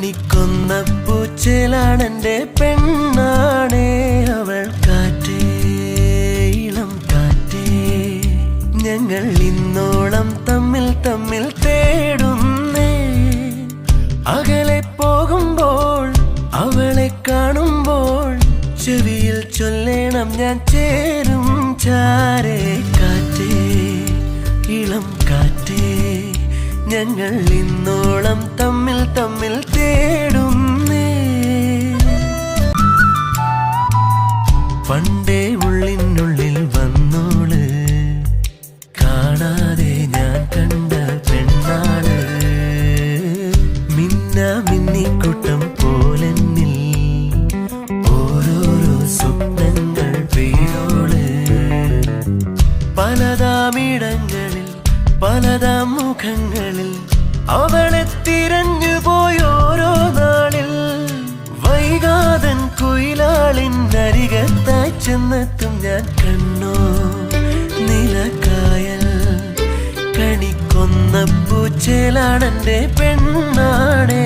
കണിക്കൊന്ന പൂച്ചേലാണെന്റെ പെണ്ണാണേ അവൾ. കാറ്റേ ഇളം കാറ്റേ, ഞങ്ങൾ ഇന്നോളം തമ്മിൽ തമ്മിൽ തേടുന്നേ. അകലെ പോകുമ്പോൾ അവളെ കാണുമ്പോൾ ചെവിയിൽ ചൊല്ലേണം ഞാൻ ചേരും ചാരേ. കാറ്റേ ഇളം കാറ്റേ, ഞങ്ങൾ ഇന്നോളം തമ്മിൽ തമ്മിൽ തേടുന്നേ. പണ്ടേ ഉള്ളിനുള്ളിൽ വന്നോള്, കാണാതെ ഞാൻ കണ്ട പെണ്ണാണ്. മിന്നിക്കൂട്ടം പോലെന്നിൽ ഓരോരോ സ്വപ്നങ്ങൾ പെയ്തോള്. പലതാമിടങ്ങളിൽ പലതാം മുഖങ്ങളിൽ അവളെ തിരഞ്ഞു പോയോരോ നാളിൽ. വൈകാതൻ കുയിലാളിൻ അരികത്തായി ചെന്നെത്തും ഞാൻ. കണ്ണോ നിലക്കായൽ, കണിക്കൊന്ന പൂച്ചേലാണെന്റെ പെണ്ണാണേ.